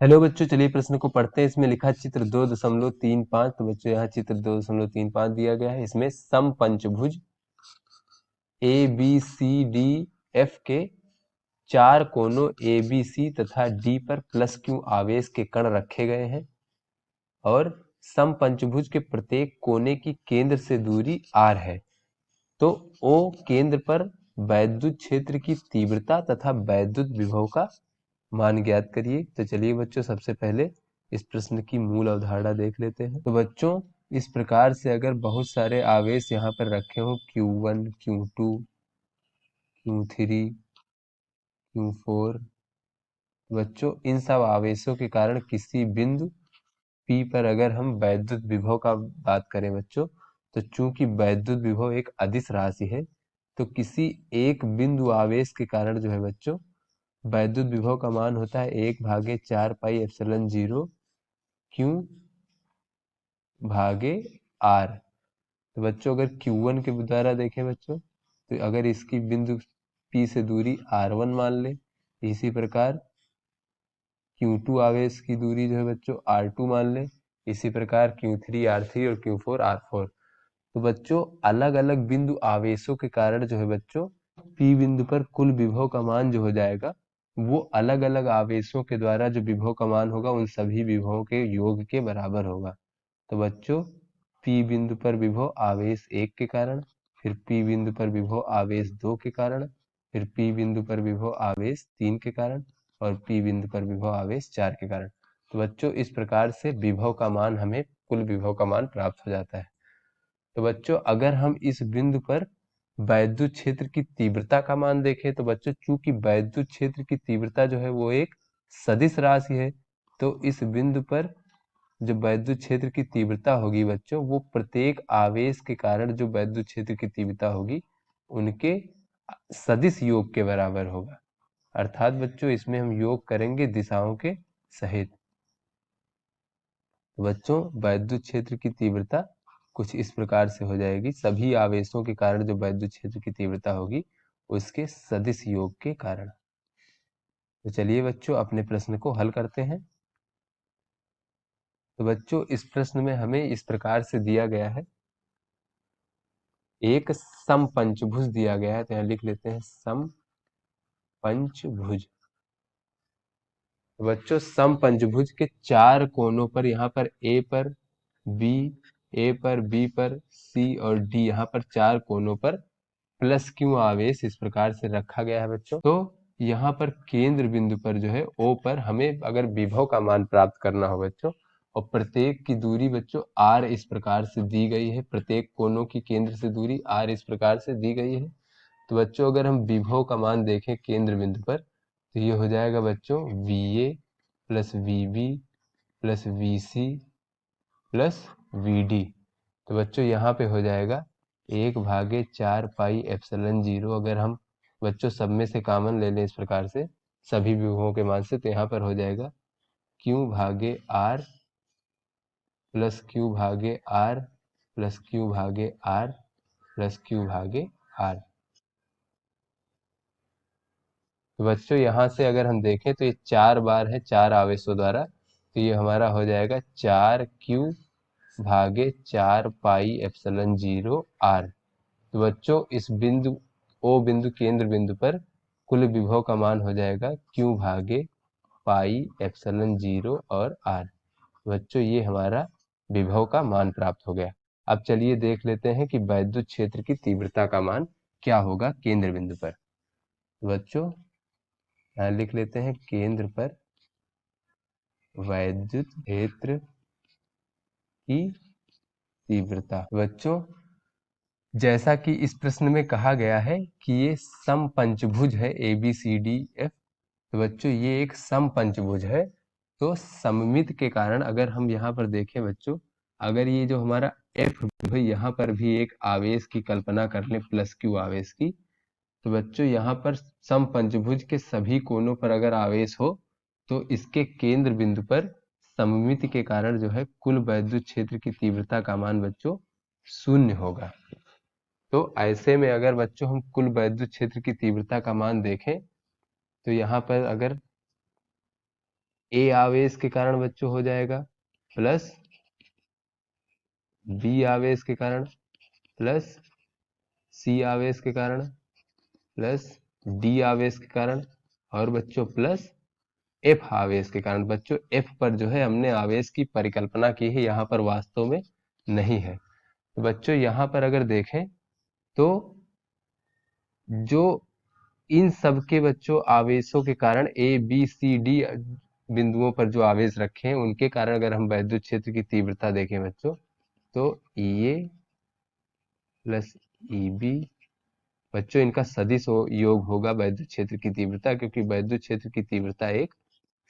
Hello बच्चों, चलिए प्रश्न को पढ़ते हैं। इसमें लिखा चित्र 2.35। तो बच्चों यहाँ चित्र 2.35 दिया गया है। इसमें समपंचभुज A B C D F के चार कोनों ए बी सी तथा डी पर प्लस क्यू आवेश के कण रखे गए हैं और समपंचभुज के प्रत्येक कोने की केंद्र से दूरी r है। तो O केंद्र पर वैद्युत क्षेत्र की तीव्रता तथा वैद्युत विभव का मान ज्ञात करिए। तो चलिए बच्चों, सबसे पहले इस प्रश्न की मूल अवधारणा देख लेते हैं। तो बच्चों, इस प्रकार से अगर बहुत सारे आवेश यहाँ पर रखे हो Q1, Q2, Q3, Q4, बच्चों इन सब आवेशों के कारण किसी बिंदु P पर अगर हम वैद्युत विभव का बात करें बच्चों, तो चूंकि वैद्युत विभव एक अदिश राशि है, तो किसी एक बिंदु आवेश के कारण जो है बच्चों, वैद्युत विभव का मान होता है 1/4πε0 Q भागे R। तो बच्चों अगर Q1 के द्वारा देखें बच्चों, तो अगर इसकी बिंदु P से दूरी R1 मान ले, इसी प्रकार Q2 आवेश की दूरी जो है बच्चों R2 मान ले, इसी प्रकार Q3 R3 और Q4 R4। तो बच्चों अलग अलग बिंदु आवेशों के कारण जो है बच्चों, P बिंदु पर कुल विभव का मान जो हो जाएगा, वो अलग अलग आवेशों के द्वारा जो विभव का मान होगा उन सभी विभवों के योग के बराबर होगा। तो बच्चों P बिंदु पर विभव आवेश 1 के कारण, फिर P बिंदु पर विभव आवेश 2 के कारण, फिर P बिंदु पर विभव आवेश 3 के कारण और P बिंदु पर विभव आवेश 4 के कारण। तो बच्चों इस प्रकार से विभव का मान, हमें कुल विभव का मान प्राप्त हो जाता है। तो बच्चों अगर हम इस बिंदु पर वैद्युत क्षेत्र की तीव्रता का मान देखें, तो बच्चों चूंकि वैद्युत क्षेत्र की तीव्रता जो है वो एक सदिश राशि है, तो इस बिंदु पर जो वैद्युत क्षेत्र की तीव्रता होगी बच्चों, वो प्रत्येक आवेश के कारण जो वैद्युत क्षेत्र की तीव्रता होगी उनके सदिश योग के बराबर होगा। अर्थात बच्चों इसमें हम योग करेंगे दिशाओं के सहित। तो बच्चों वैद्युत क्षेत्र की तीव्रता कुछ इस प्रकार से हो जाएगी, सभी आवेशों के कारण जो वैद्युत क्षेत्र की तीव्रता होगी उसके सदिश योग के कारण। तो चलिए बच्चों अपने प्रश्न को हल करते हैं। तो बच्चों इस प्रश्न में हमें इस प्रकार से दिया गया है, एक समपंचभुज दिया गया है। तो यहाँ लिख लेते हैं समपंचभुज। तो बच्चों समपंचभुज के चार कोनों पर, यहाँ पर A पर B, A पर B पर C और D, यहाँ पर चार कोनों पर प्लस क्यू आवेश इस प्रकार से रखा गया है बच्चों। तो यहाँ पर केंद्र बिंदु पर जो है O पर हमें अगर विभव का मान प्राप्त करना हो बच्चों, और प्रत्येक की दूरी बच्चों R इस प्रकार से दी गई है, प्रत्येक कोनों की केंद्र से दूरी R इस प्रकार से दी गई है। तो बच्चों अगर हम विभव का मान देखें केंद्र बिंदु पर, तो ये हो जाएगा बच्चों VA plus VB plus VC plus VD। तो बच्चों यहाँ पे हो जाएगा 1/4πε0। अगर हम बच्चों सब में से कॉमन ले लें इस प्रकार से सभी विभवों के मान से, तो यहाँ पर हो जाएगा Q भागे R प्लस Q भागे R प्लस Q भागे R प्लस Q भागे R। तो बच्चों यहाँ से अगर हम देखें तो ये 4 बार है 4 आवेशों द्वारा, तो ये हमारा हो जाएगा 4Q भागे 4πε0 R। तो बच्चों इस बिंदु O बिंदु केंद्र बिंदु पर कुल विभव का मान हो जाएगा Q भागे πε0 और R। बच्चों ये हमारा विभव का मान प्राप्त हो गया। अब चलिए देख लेते हैं कि वैद्युत क्षेत्र की तीव्रता का मान क्या होगा केंद्र बिंदु पर। बच्चों यहाँ लिख लेते हैं केंद्र पर वैद्युत क्षेत्र की तीव्रता। बच्चों जैसा कि इस प्रश्न में कहा गया है कि ये समपंचभुज है ABCDF। तो बच्चों ये एक समपंचभुज है, तो सममित के कारण अगर हम यहाँ पर देखें बच्चों, अगर ये जो हमारा F है यहाँ पर भी एक आवेश की कल्पना कर लें प्लस Q आवेश की, तो बच्चों यहाँ पर समपंचभुज के सभी कोनों पर अगर आवेश हो तो इसके केंद्र बिंदु पर सममिति के कारण जो है कुल वैद्युत क्षेत्र की तीव्रता का मान बच्चों 0 होगा। तो ऐसे में अगर बच्चों हम कुल वैद्युत क्षेत्र की तीव्रता का मान देखें, तो यहाँ पर अगर ए आवेश के कारण बच्चों हो जाएगा प्लस बी आवेश के कारण प्लस सी आवेश के कारण प्लस डी आवेश के कारण और बच्चों प्लस एफ आवेश के कारण। बच्चों एफ पर जो है हमने आवेश की परिकल्पना की है, यहाँ पर वास्तव में नहीं है। तो बच्चों यहाँ पर अगर देखें तो जो इन सब के बच्चों आवेशों के कारण ए बी सी डी बिंदुओं पर जो आवेश रखे हैं उनके कारण अगर हम वैद्युत क्षेत्र की तीव्रता देखें बच्चों तो ए प्लस ई बी बच्चों इनका सदिश योग होगा वैद्युत क्षेत्र की तीव्रता, क्योंकि वैद्युत क्षेत्र की तीव्रता एक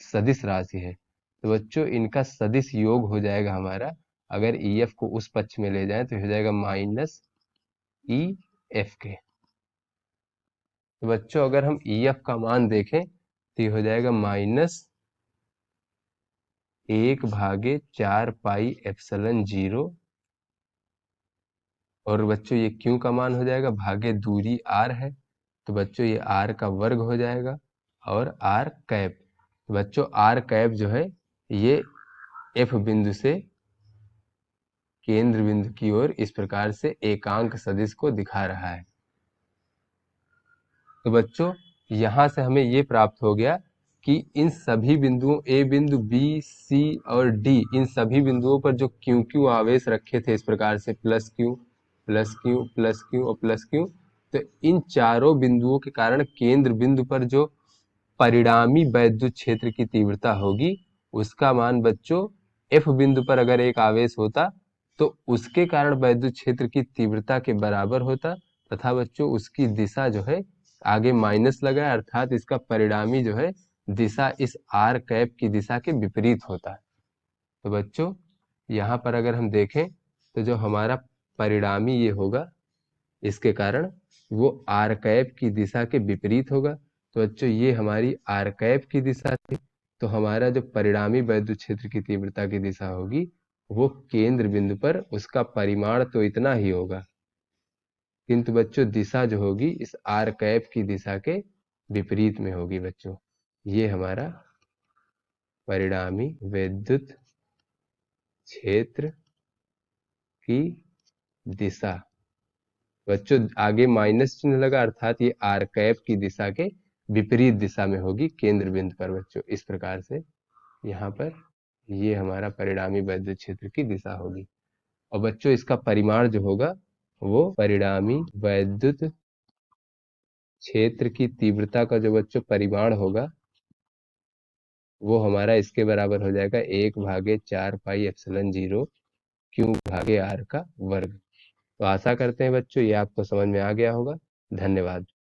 सदिश राशि है। तो बच्चों इनका सदिश योग हो जाएगा हमारा, अगर ई एफ को उस पक्ष में ले जाए तो हो जाएगा माइनस ई एफ के। तो बच्चों अगर हम ई एफ का मान देखें तो ये हो जाएगा माइनस 1/4 पाई एप्सिलॉन 0 और बच्चों ये क्यू का मान हो जाएगा भागे दूरी आर है, तो बच्चों ये आर का वर्ग हो जाएगा और आर कैप। तो बच्चों आर कैप जो है ये एफ बिंदु से केंद्र बिंदु की ओर इस प्रकार से एकांक सदिश को दिखा रहा है। तो बच्चों यहां से हमें ये प्राप्त हो गया कि इन सभी बिंदुओं ए बिंदु बी सी और डी, इन सभी बिंदुओं पर जो क्यू क्यू आवेश रखे थे इस प्रकार से plus Q plus Q plus Q और प्लस क्यू, तो इन चारों बिंदुओं के कारण केंद्र बिंदु पर जो परिणामी वैद्युत क्षेत्र की तीव्रता होगी उसका मान बच्चों एफ बिंदु पर अगर एक आवेश होता तो उसके कारण वैद्युत क्षेत्र की तीव्रता के बराबर होता, तथा बच्चों उसकी दिशा जो है आगे माइनस लगा है, अर्थात इसका परिणामी जो है दिशा इस आर कैप की दिशा के विपरीत होता है। तो बच्चों यहाँ पर अगर हम देखें तो जो हमारा परिणामी ये होगा इसके कारण वो आर कैप की दिशा के विपरीत होगा। तो बच्चों ये हमारी आर कैप की दिशा थी, तो हमारा जो परिणामी वैद्युत क्षेत्र की तीव्रता की दिशा होगी वो केंद्र बिंदु पर उसका परिमाण तो इतना ही होगा, किंतु बच्चों दिशा जो होगी इस आर कैप की दिशा के विपरीत में होगी। बच्चों ये हमारा परिणामी वैद्युत क्षेत्र की दिशा, बच्चों आगे माइनस चिन्ह लगा अर्थात ये आर कैप की दिशा के विपरीत दिशा में होगी केंद्र बिंदु पर। बच्चों इस प्रकार से यहाँ पर ये हमारा परिणामी वैद्युत क्षेत्र की दिशा होगी। और बच्चों इसका परिमाण जो होगा वो परिणामी वैद्युत क्षेत्र की तीव्रता का जो बच्चों परिमाण होगा वो हमारा इसके बराबर हो जाएगा 1/4 पाई एप्सिलॉन 0 क्यू भागे आर का वर्ग। तो आशा करते हैं बच्चों ये आपको समझ में आ गया होगा। धन्यवाद।